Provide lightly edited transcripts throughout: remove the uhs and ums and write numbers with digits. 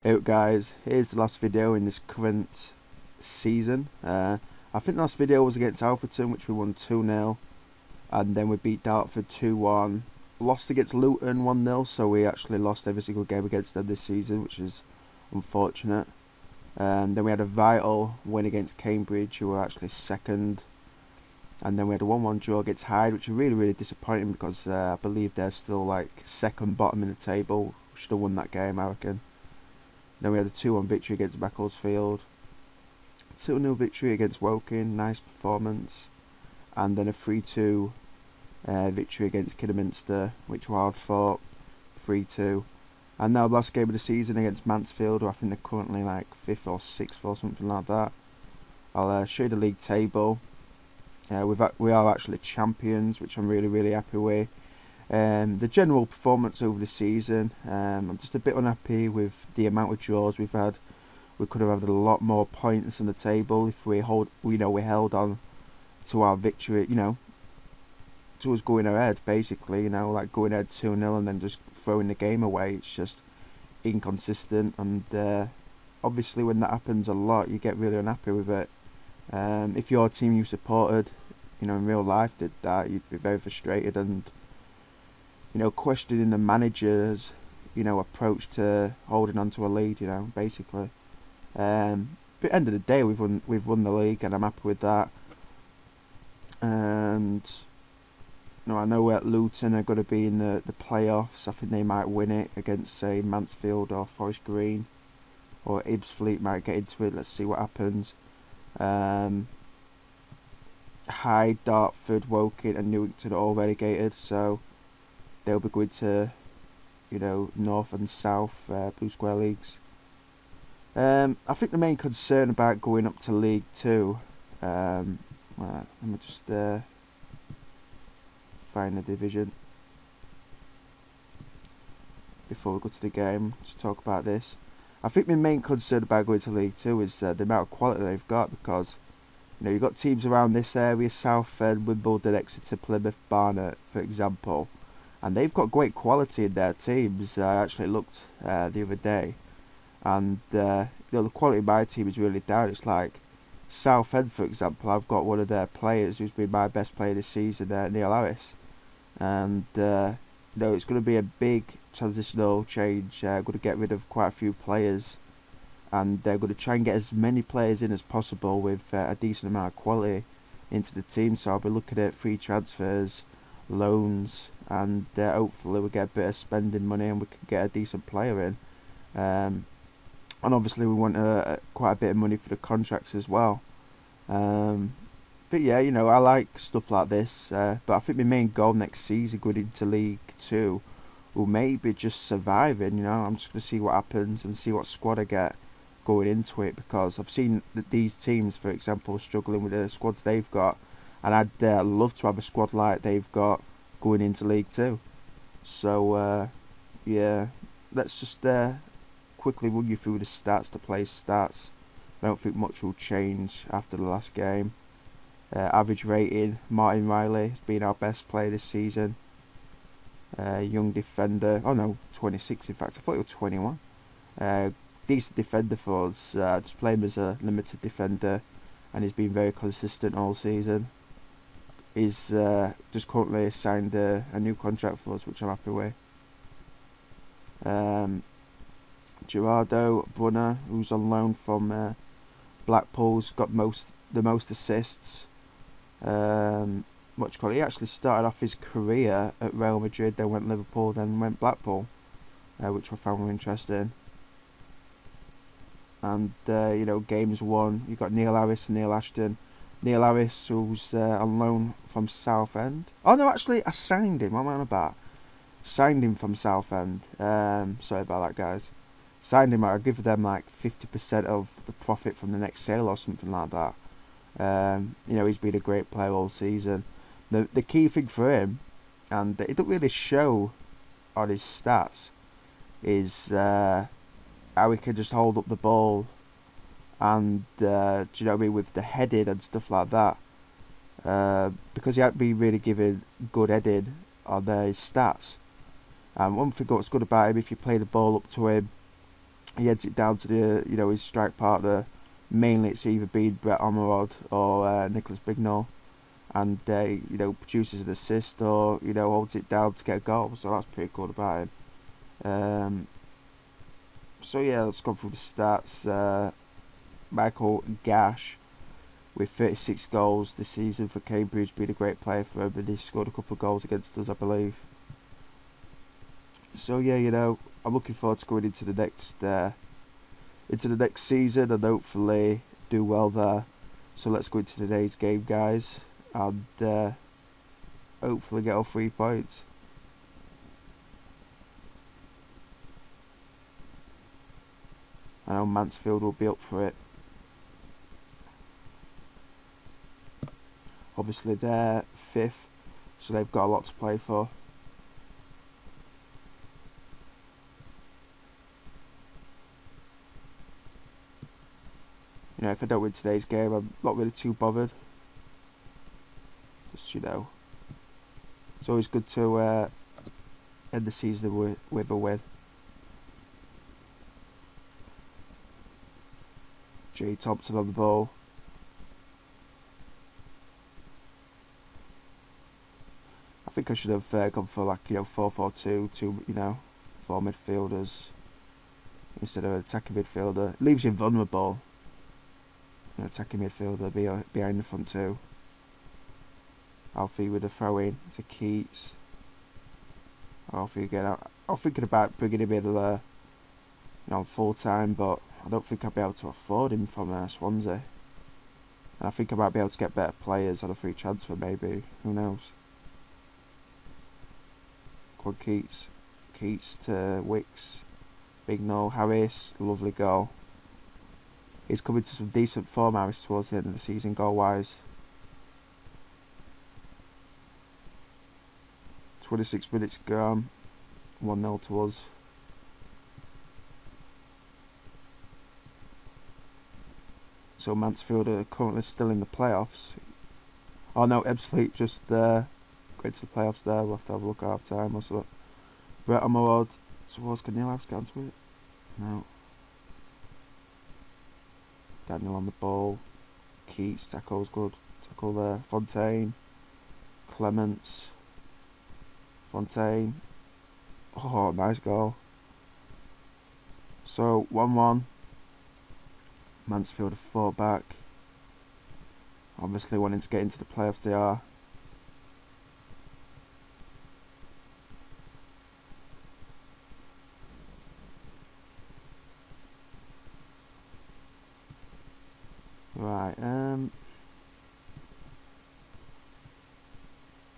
Hey up guys, here's the last video in this current season. I think the last video was against Alfreton, which we won 2-0, and then we beat Dartford 2-1. Lost against Luton 1-0, so we actually lost every single game against them this season, which is unfortunate. Then we had a vital win against Cambridge, who were actually second. And then we had a 1-1 draw against Hyde, which is really disappointing because I believe they're still like second bottom in the table. We should have won that game, I reckon. Then we had a 2-1 victory against Macclesfield, 2-0 victory against Woking, nice performance, and then a 3-2 victory against Kidderminster, which were hard fought, 3-2. And now the last game of the season against Mansfield, who I think they're currently like 5th or 6th or something like that. I'll show you the league table. We are actually champions, which I'm really happy with. The general performance over the season, I'm just a bit unhappy with the amount of draws we've had. We could have had a lot more points on the table if we held on to our victory, to us going ahead, basically, like going ahead 2-0 and then just throwing the game away. It's just inconsistent, and obviously when that happens a lot, you get really unhappy with it. If your team you supported, in real life did that, you'd be very frustrated and questioning the manager's, approach to holding on to a lead, basically. But at the end of the day, we've won the league, and I'm happy with that. And I know at Luton are going to be in the playoffs. I think they might win it against, say, Mansfield or Forest Green, or Ebbsfleet might get into it. Let's see what happens. Hyde, Dartford, Woking, and Newington are all relegated, so they'll be going to, North and South Blue Square leagues. I think the main concern about going up to League 2, let me just find the division before we go to the game, just talk about this. I think my main concern about going to League 2 is the amount of quality they've got, because you've got teams around this area, Southend, Wimbledon, Exeter, Plymouth, Barnet, for example, and they've got great quality in their teams. I actually looked the other day, and the quality of my team is really down. It's like Southend, for example, I've got one of their players who's been my best player this season, Neil Harris, and it's going to be a big transitional change. Going to get rid of quite a few players, and they're going to try and get as many players in as possible with a decent amount of quality into the team. So I'll be looking at free transfers, loans, and hopefully we get a bit of spending money and we can get a decent player in. And obviously we want quite a bit of money for the contracts as well. But yeah, I like stuff like this. But I think my main goal next season going into League 2 will maybe just surviving. I'm just going to see what happens and see what squad I get going into it, because I've seen that these teams, for example, struggling with the squads they've got, and I'd love to have a squad like they've got going into League 2. So yeah, let's just quickly run you through the stats, the players' stats. I don't think much will change after the last game. Average rating, Martin Riley has been our best player this season. Young defender, 26 in fact, I thought he was 21. Decent defender for us, just play him as a limited defender, and he's been very consistent all season. He's just currently signed a new contract for us, which I'm happy with. Gerardo Brunner, who's on loan from Blackpool's got the most assists. He actually started off his career at Real Madrid, then went Liverpool, then went Blackpool, which I found interesting. And games won. You got Neil Harris and Neil Ashton. Neil Harris, who's on loan from Southend. Oh no, actually I signed him. What am I on about? Signed him from Southend. Sorry about that, guys. Signed him. I'll give them like 50% of the profit from the next sale or something like that. He's been a great player all season. The key thing for him, and it don't really show on his stats, is how he can just hold up the ball, and do you know what I mean, with the heading and stuff like that. Because he hasn't been really given good heading on his stats. One thing what's good about him, if you play the ball up to him, he heads it down to the, his strike partner. Mainly it's either been Brett Ormerod or Nicholas Bignall, and produces an assist or holds it down to get a goal. So that's pretty cool about him. So yeah, let's go through the stats. Michael Gash with 36 goals this season for Cambridge, been a great player for him, and he scored a couple of goals against us, I believe. So yeah, I'm looking forward to going into the next season and hopefully do well there. So let's go into today's game, guys, and hopefully get all 3 points. I know Mansfield will be up for it. Obviously they're 5th, so they've got a lot to play for. If I don't win today's game, I'm not really too bothered. Just, it's always good to end the season with a win. Jay Thompson on the ball. I think I should have gone for 4-4-2, 4 midfielders instead of an attacking midfielder. It leaves you vulnerable. Attacking midfielder behind the front 2. Alfie with a throw in to Keats. Alfie again. I'm thinking about bringing him in on full time, but I don't think I'll be able to afford him from Swansea. And I think I might be able to get better players on a free transfer, maybe. Who knows? Quad Keats. Keats to Wicks. Bignall, Harris. Lovely goal. He's coming to some decent form, Harris, towards the end of the season, goal-wise. 26 minutes gone. 1-0 to us. So Mansfield are currently still in the playoffs. Oh no, Ebbsfleet just going to the playoffs there. We'll have to have a look at half time or something. Brett Ormerod towards Canillas, get onto it. No. Daniel on the ball. Keats, tackle's good. Tackle there. Fontaine. Clements. Fontaine. Oh, nice goal. So, 1-1. Mansfield have fought back. Obviously wanting to get into the playoffs, they are. Right, you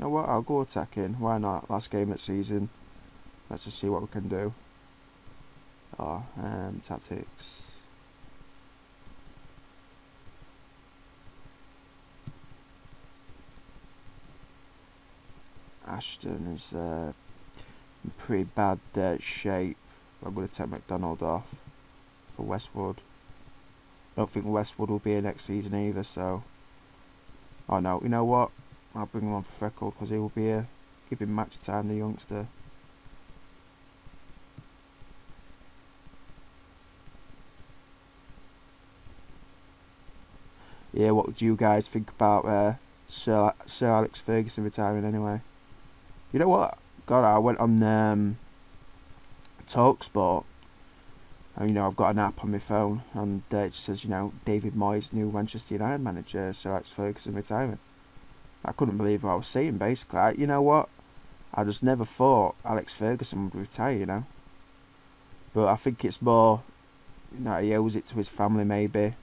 know what, I'll go attacking, why not, last game of the season, let's just see what we can do. Tactics. Ashton is in pretty bad shape. I'm going to take McDonald off for Westwood. I don't think Westwood will be here next season either, so... Oh no, you know what? I'll bring him on for Freckle because he will be here. Give him match time, the youngster. Yeah, what would you guys think about Sir Alex Ferguson retiring anyway? You know what? God, I went on TalkSport. And, I've got an app on my phone, and it just says, David Moyes, new Manchester United manager, Sir Alex Ferguson retiring. I couldn't believe what I was seeing, basically. You know what? I just never thought Alex Ferguson would retire, But I think it's more, he owes it to his family, maybe.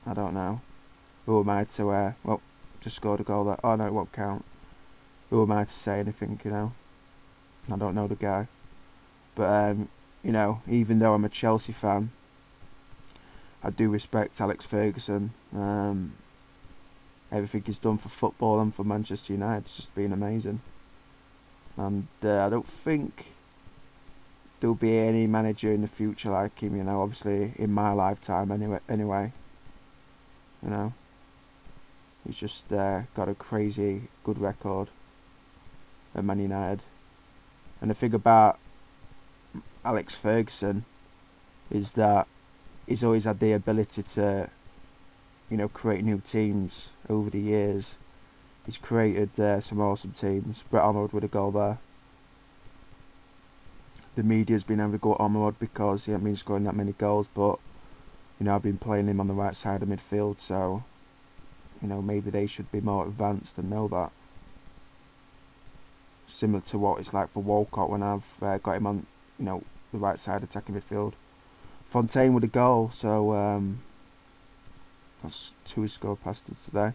I don't know. Who am I to, well, just scored a goal there. Oh, no, it won't count. Who am I to say anything, I don't know the guy. But, even though I'm a Chelsea fan, I do respect Alex Ferguson. Everything he's done for football and for Manchester United has just been amazing. And I don't think there'll be any manager in the future like him, obviously in my lifetime anyway. He's just got a crazy good record at Man United. And the thing about Alex Ferguson, is that he's always had the ability to, create new teams over the years. He's created some awesome teams. Brett Arnold with a goal there. The media's been able to go at Arnold because he hasn't been scoring that many goals, but I've been playing him on the right side of midfield, so maybe they should be more advanced and know that. Similar to what it's like for Walcott when I've got him on, the right side attacking midfield. Fontaine with a goal, so that's 2 he scored past us today.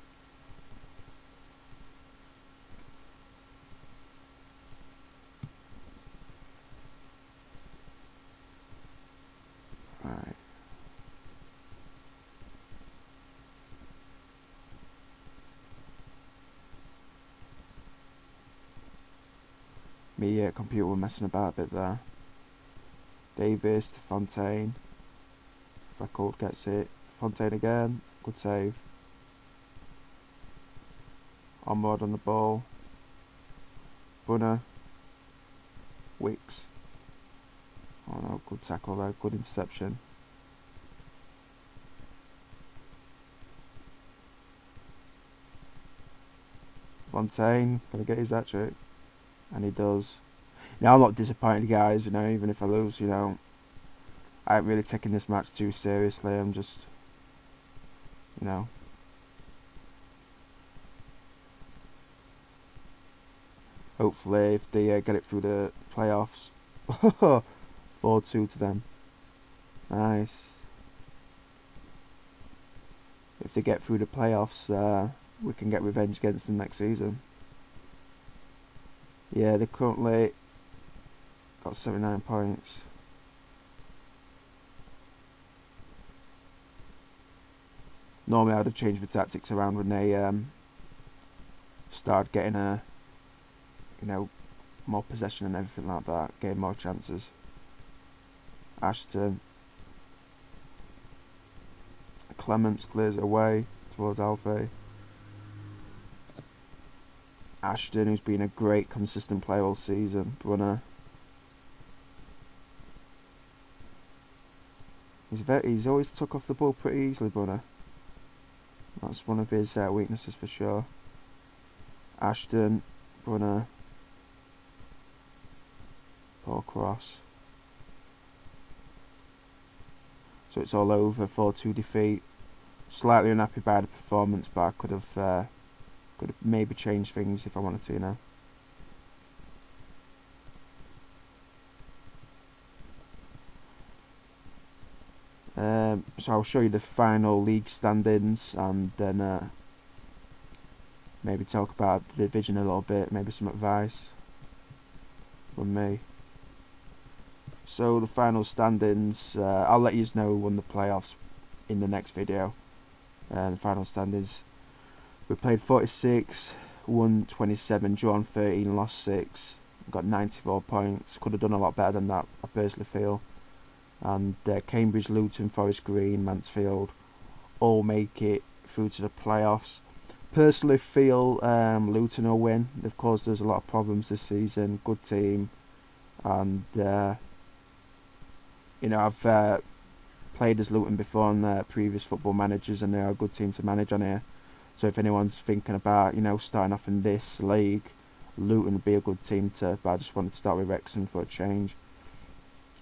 Right. My computer was messing about a bit there. Davis to Fontaine. Freckle gets it. Fontaine again. Good save. Onward on the ball. Brunner. Wicks. Oh no, good tackle there. Good interception. Fontaine. Gonna get his hat-trick. And he does. I'm not disappointed, guys, even if I lose, I ain't really taking this match too seriously. I'm just, hopefully if they get it through the playoffs. 4-2 to them. Nice. If they get through the playoffs, we can get revenge against them next season. Yeah, they currently got 79 points. Normally I'd have changed my tactics around when they start getting more possession and everything like that, getting more chances. Ashton. Clements clears it away towards Alfie. Ashton, who's been a great consistent player all season. Brunner. He's always took off the ball pretty easily, Brunner. That's one of his weaknesses for sure. Ashton, Brunner. Poor cross. So it's all over. 4-2 defeat. Slightly unhappy by the performance, but I could have maybe changed things if I wanted to now. So I'll show you the final league standings and then maybe talk about the division a little bit, maybe some advice from me. So the final standings, I'll let you know who won the playoffs in the next video. The final standings: we played 46, won 27, drawn 13, lost 6, got 94 points. Could have done a lot better than that, I personally feel. And Cambridge, Luton, Forest Green, Mansfield all make it through to the playoffs. Personally feel Luton will win. They've caused us a lot of problems this season. Good team, and I've played as Luton before on previous Football Managers, and they're a good team to manage on here. So if anyone's thinking about starting off in this league, Luton would be a good team to. But I just wanted to start with Wrexham for a change.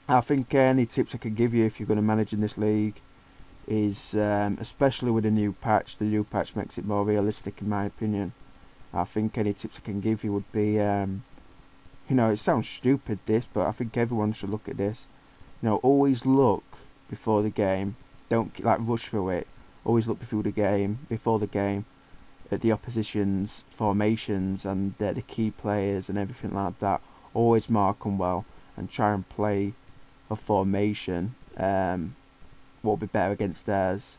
I think any tips I could give you if you're going to manage in this league is, especially with the new patch makes it more realistic in my opinion. I think any tips I can give you would be, it sounds stupid this, but I think everyone should look at this. Always look before the game. Don't rush through it. Always look before the game, at the opposition's formations and the key players and everything like that. Always mark them well and try and play a formation what will be better against theirs,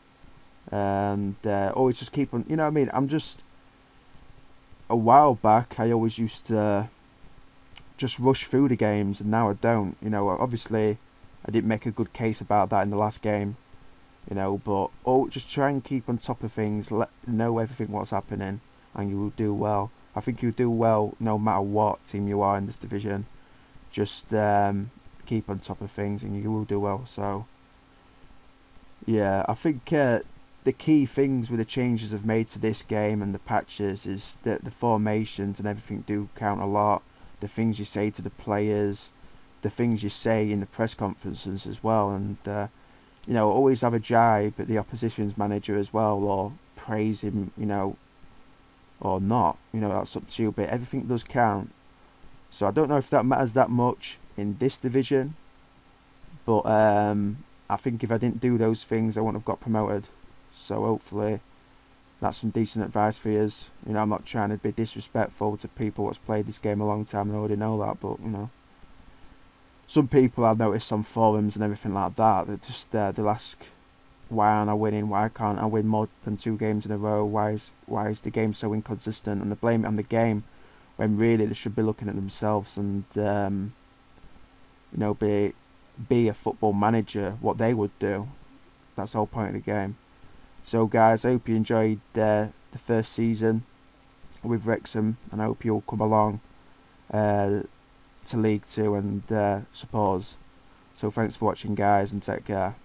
and always just keep on. I'm just, a while back I always used to just rush through the games, and now I don't. Obviously I didn't make a good case about that in the last game, but just try and keep on top of things, know everything what's happening, and you will do well. I think you'll do well no matter what team you are in this division. Just keep on top of things and you will do well. So Yeah, I think the key things with the changes they've made to this game and the patches is that the formations and everything do count a lot. The things you say to the players, the things you say in the press conferences as well, and always have a jibe at the opposition's manager as well, or praise him, or not. That's up to you, but everything does count. So I don't know if that matters that much in this division, but I think if I didn't do those things, I wouldn't have got promoted. So hopefully that's some decent advice for you. I'm not trying to be disrespectful to people that's played this game a long time and already know that, but some people I've noticed on forums and everything like that, they'll ask, why aren't I winning? Why can't I win more than 2 games in a row? Why is the game so inconsistent? And they blame it on the game, when really they should be looking at themselves and be a football manager, what they would do. That's the whole point of the game. So guys, I hope you enjoyed the first season with Wrexham, and I hope you'll come along to League 2 and support us. So thanks for watching, guys, and take care.